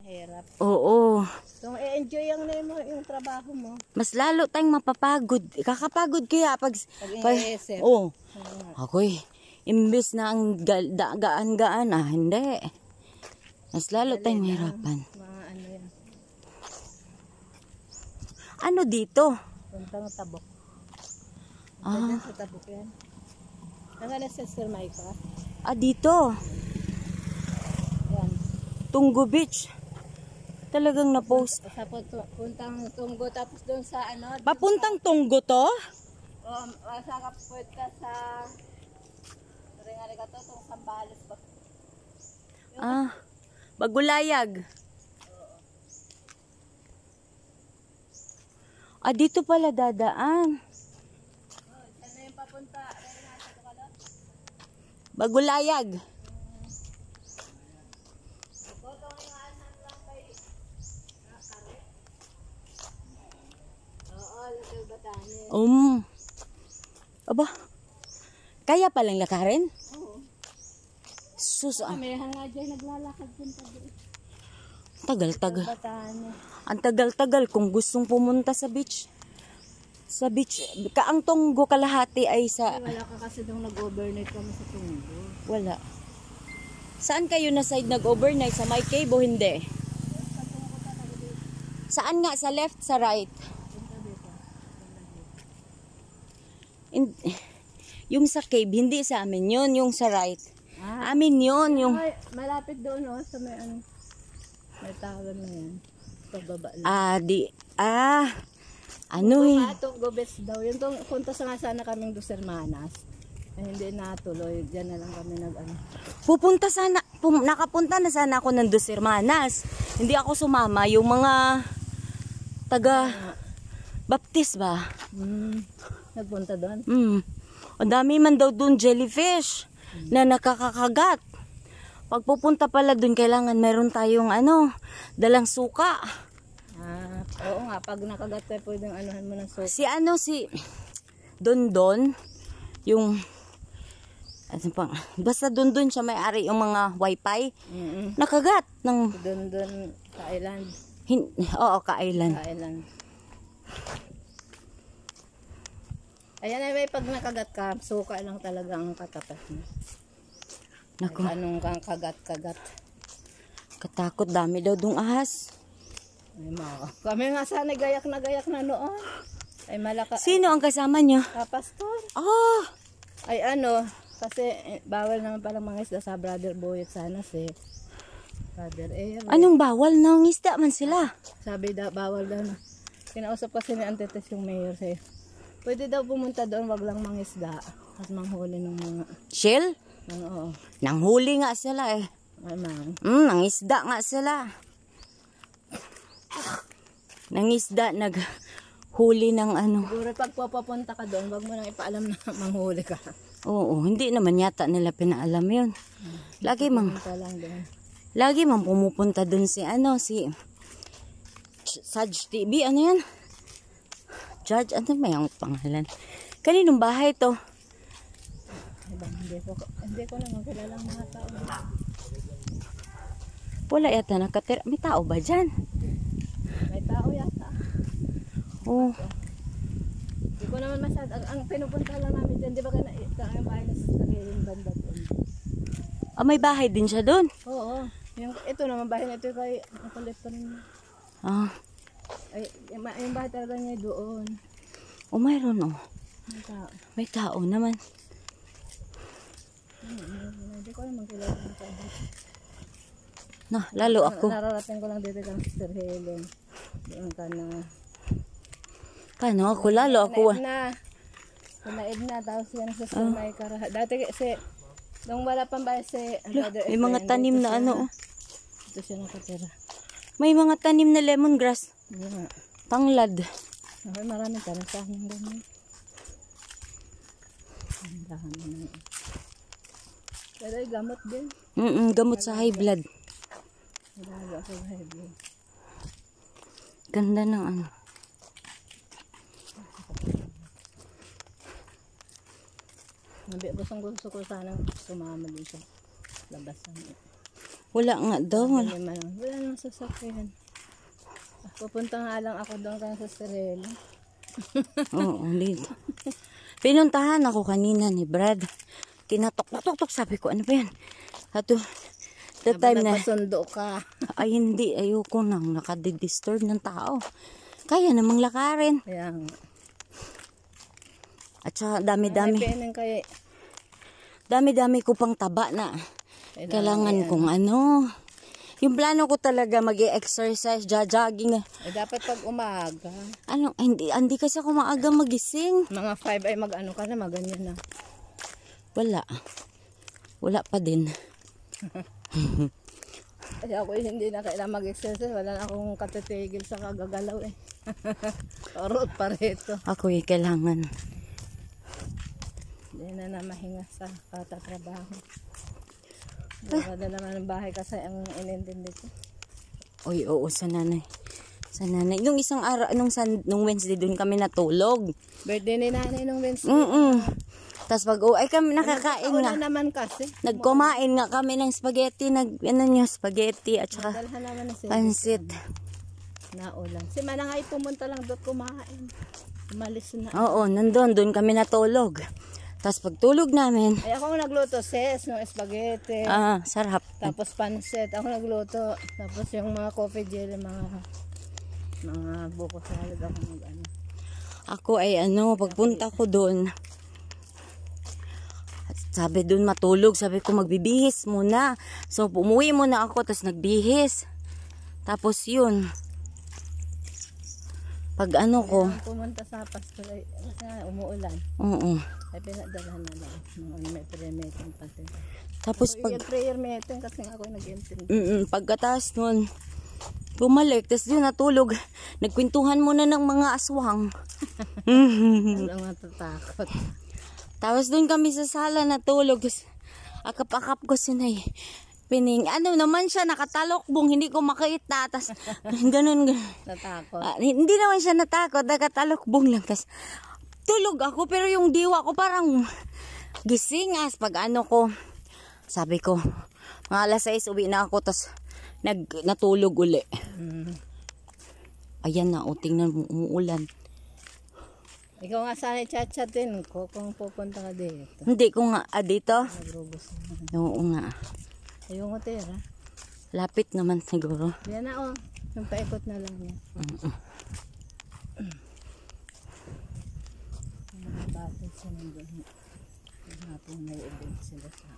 Hirap. Oo. Kung i-enjoy yung trabaho mo. Mas lalo tayong mapapagod. Kakapagod kaya pag iisip. Oo. Ako'y imbes na ang gaan-gaan hindi. Mas lalo tayong mahirapan. Mga ano yan. Ano dito? Puntang tabok. Diyan sa tabok yan. Nanggalas sa Sir Maika. Dito. Yan. Tunggo Beach. Talagang na-post. Sa puntang Tunggo tapos doon sa ano. Papuntang Tunggo to? Sa kapuit ka sa ringali ka to, itong Sambales ba? Bagulayag. Dito pala dadaan. Ano yung papunta? Bagulayag. Aba. Kaya palang lakarin? Oo. Sus, May nga dyan naglalakad dyan tabi. Tagal-tagal. Batanya. Ang tagal-tagal kung gustong pumunta sa beach. Sa beach. Kaang Tunggo kalahati ay sa... Wala ka kasi nung nag-overnight kami sa Tunggo. Wala. Saan kayo na side nag-overnight? Sa My Cave o hindi? Saan nga? Sa left, sa right? Yung sa cave, hindi sa amin yun. Yung sa right. Amin yun. Yung... Malapit doon, no? Sa may ano. May tawag na yan. Pababa lang. Ano eh. Tunggo Beach daw. Yung punta sa nga sana kaming Dos Hermanas. Hindi natuloy. Diyan na lang kami nag-ano. Pupunta sana, nakapunta na sana ako ng Dos Hermanas. Hindi ako sumama. Yung mga taga baptist ba? Nagpunta doon? Ang dami man daw doon jellyfish na nakakakagat. Pag pupunta pala doon, kailangan meron tayong dalang suka. Oo nga, pag nakagat tayo, pwedeng anuhan mo ng suka. Si Dondon, yung basta Dondon siya may-ari yung mga wifi. Nakagat ng Dondon sa island. Oo, ka-island. Ka-island. Ayan ay may pag nakagat ka, suka lang talaga ang katapat mo. Naku. Anong kang kagat-kagat. Katakot, dami daw dung ahas. Ay kami nga sana gayak na noon. Ay malaka. Sino ang kasama niyo? Pastor. Ay kasi bawal naman palang mga isda sa Brother Boyet sana si Brother Air. Anong bawal? Nangisda man sila. Sabi bawal daw na. Kinausap kasi ni Antetes yung mayor sa'yo. Pwede daw pumunta doon, wag lang mangisda. Kasi manghuli ng mga... Shell? Oo. Nanghuli nga sila eh. Ay, nangisda nga sila. Nangisda, naghuli ng Siguro pag papunta ka doon, wag mo nang ipaalam na manghuli ka. Oo, hindi naman yata nila pinaalam yun. Lagi mang pumupunta doon si Saj TV, ano yan? Judge, ano ba yung pangalan? Kaninong bahay to? Hindi ko naman kilalang mga tao. Wala yata nakatira. May tao ba dyan? May tao yata. Oo. Hindi ko naman masyad. Ang pinupunta lang namin dyan, di ba ang bahay na sa sariling banda doon? May bahay din siya doon? Oo. Ito naman bahay na ito kay nakulit pa rin. Ay, yung bahay talaga niya doon. Mayroon May tao. May tao naman. Hindi ko naman kilala ng tao. Lalo ako. Nararating ko lang dito kang Sister Helen. Doon ka na. Paano ako? Lalo ako. Kunaid na. Tapos yan sa Sumay Karaha. Dati kasi, nung wala pang bahay si... May mga tanim na Ito siya nakatira. May mga tanim na lemongrass. Yeah. Tanglad. Okay, maraming tanim sa akin ganyan. Ang dami na. Pero ay gamot din. Gamot sa high blood. Nalaga sa high blood. Ganda ng Gusto ko sana sumama din sa labasan. Wala nga daw. Wala nang sasakyan. Pupunta nga lang ako doon kaya sa Sirelo. Oo, dito. Pinuntahan ako kanina ni Brad. Tinatok-tok, sabi ko, ano ba yan? Ato, that time na, Nagpasundo ka. ay hindi, ayoko nang nakadidisturb ng tao. Kaya namang lakarin. Kaya nga. At saka dami-dami. Dami-dami ko pang taba na. Kailangan kong ano. Yung plano ko talaga mag-exercise, jogging. Dapat pag umaga. Ano, hindi kasi ako maaga magising. Mga 5 ay mag-ano ka na, maganyan na. Wala pa din. Kasi ako hindi na kailangan mag-exercise. Wala na akong katitigil sa kagagalaw eh. Orot pa rito. Ako kailangan. Hindi na mahinga sa katatrabaho. Wala naman ang bahay kasi ang inintindi ko. Oy, oo, sa nanay. Sa nanay. Yung isang araw, nung Wednesday, doon kami natulog. Birthday ni nanay nung Wednesday. Tapos pag ay kami nakakain nga. Naman kasi. Nagkumain nga kami ng spaghetti. Spaghetti at saka Dalhan naman na si pansit. Naulan. Si Manang ay pumunta lang doon kumain. Umalis na. Oo, doon kami natulog. Tapos pagtulog namin. Ay ako nagluto, sis, ng spaghetti. Sarap. Tapos pansit. Ako nagluto. Tapos yung mga coffee jelly, mga buko salad ako mag-ano. Ako ay pagpunta ko doon. Sabi doon matulog. Sabi ko magbibihis muna. So umuwi muna ako. Tapos nagbihis. Tapos yun. Pag ko. Pumunta sa pastor ay kasi umuulan. Oo. Ay pinadalhan na lang. May prayer meeting pati. Tapos Yung prayer meeting kasi ako nag-intend. Pagkataas nun, bumalik. Tapos yun natulog. Nagkwentuhan muna ng mga aswang. Ano matatakot. Tapos doon kami sa sala natulog. Akap-akap ko sinay. Pining, naman siya, nakatalokbong, hindi ko makita. Tapos, ganun. Natakot. Hindi naman siya natakot, nakatalokbong lang. Tapos, tulog ako, pero yung diwa ko parang gisingas. Pag ko, sabi ko, mga alas 6, uwi na ako. Tapos, natulog uli. Ayan na, tingnan mo, umuulan. Ikaw nga sana chat-chatin ko kung pupunta ka dito. Hindi ko nga, dito? Nagrubos naman. Oo nga. Ayun ko tira. Lapit naman siguro. Yan na yung paikot na lang yan. Mga batang sinundan. Hapon may event sila sa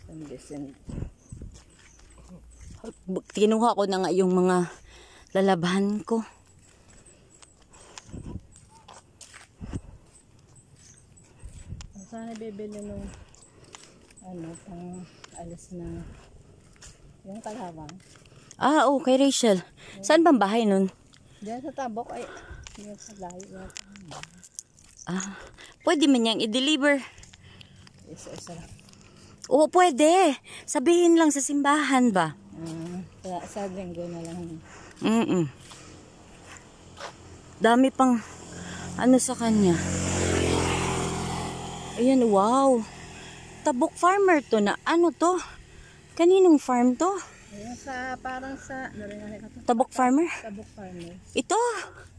San Vicente. Kinuha ko na nga yung mga lalabahan ko. Sana bibili nung pang alis na yung kalawang. Okay, Rachel. Saan bang bahay nun? Diyan sa Tabok ay yung sa layo. Pwede man niyang i-deliver. Isa-isa lang. Oo, pwede. Sabihin lang sa simbahan ba? Sa linggo na lang. Dami pang sa kanya. Ayan, wow. Tabok farmer to na. Ano to? Kaninong farm to? Ayan parang sa, Tabok farmer? Tabok farmer. Ito?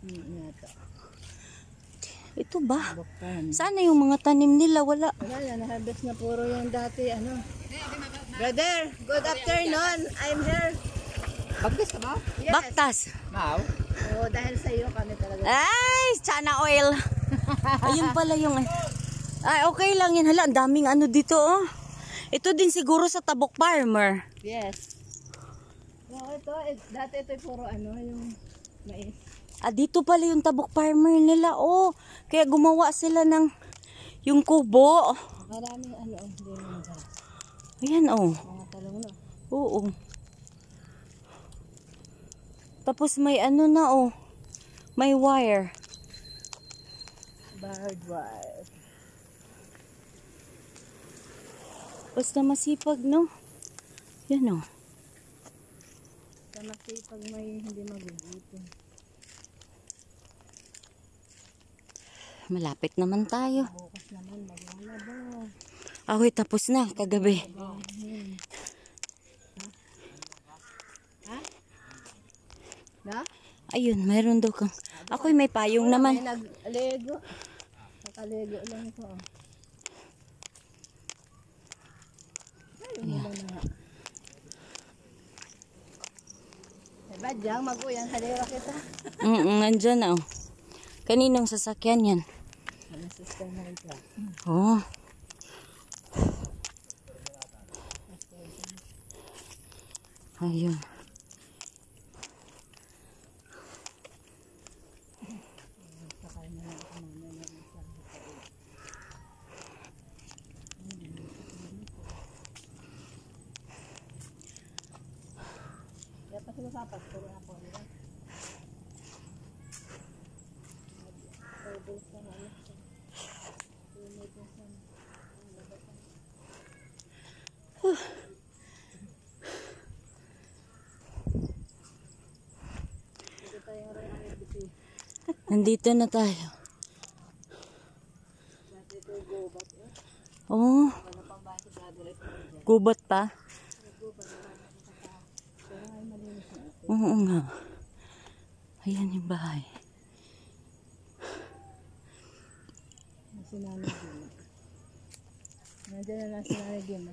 Yata. Ito ba? Tabok farmer. Sana yung mga tanim nila, wala. Wala na, na-harvest na puro yung dati, Brother, good afternoon. I'm here. Bagtas ka ba? Yes. Baktas. Wow. Oo, dahil sa iyo kami talaga. Ay, chana oil. Ayun pala yung... Ay, okay lang yan. Hala, ang daming dito, Ito din siguro sa Tabok Farmer. Yes. Ito, dati ito puro yung mais. Dito pala yung Tabok Farmer nila, Kaya gumawa sila ng yung kubo. Maraming hindi naman dyan. Ayan, Mga talong na. Oo. Tapos may may wire. Barbed wire. Basta masipag, no? Yan, Basta masipag may hindi magugutom. Malapit naman tayo. Bukas naman, maglalaba. Ahoy, tapos na, kagabi. Na? Ayun, mayroon daw kang. Ako'y may payong naman. May nag-lego. Nakalego lang ito. Ayun mo lang na nga. Diba, Jang, mag-uyang halera kita. Nandyan na, oh. Kaninong sasakyan yan? Ano sister na ito? Oh. Ayun. Kaya pa sila sapat, puro na po nila. Nandito na tayo. Oh. Gubat pa? Oo nga. Ayan yung bahay. Sinanay din. Nandiyan na lang sinanay din.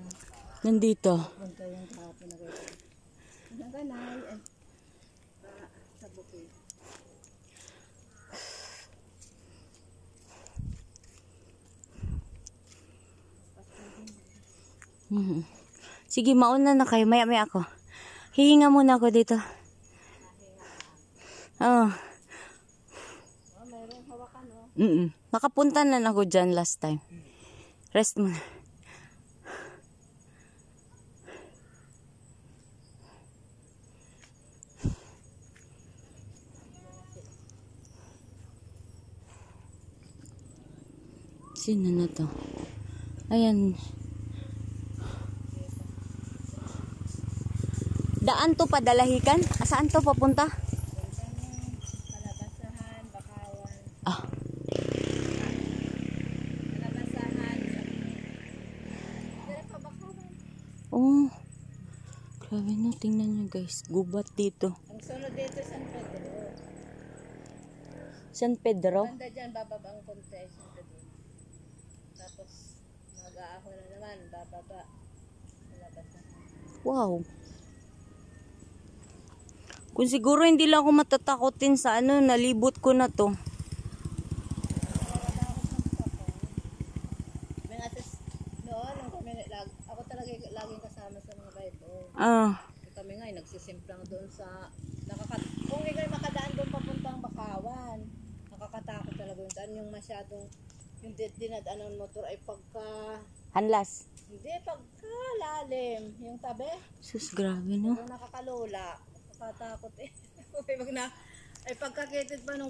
Nandito. Punta yung kahapon na kayo. Ang ganay. Ay. Sa bukid. Sige, mauna na kayo. Maya-maya ako. Hihinga muna ako dito. Oo. Mayroong hawakan, no? Nakapunta na ako dyan last time. Rest muna. Sino na to? Ayan. Daan to padalahikan? Saan to papunta? Malabasahan, Bakawan. Ah. Malabasahan. Pero pa Bakawan. Oh. Grabe no. Tingnan nyo guys. Gubat dito. Ang sunod dito San Pedro. San Pedro? Banda dyan, bababa ang konti. San Pedro. Tapos, mag-aahon na naman, bababa. Malabasahan. Wow. Kung siguro hindi lang ako matatakotin sa ano, nalibot ko na to. May atas, noon, nung kami, ako talaga laging kasama sa mga Bible. Ah. Kami nga, nagsisimplang doon sa, kung ikay makadaan doon papuntang Bakawan, nakakatakot talaga yung daan, yung masyadong, yung dinadaanan ng motor ay pagka, Hanlas. hindi, pagka lalim, yung tabi, Sus, grabe no. kung nakakalola, nakakatakot eh. Ay pagkakitid pa nung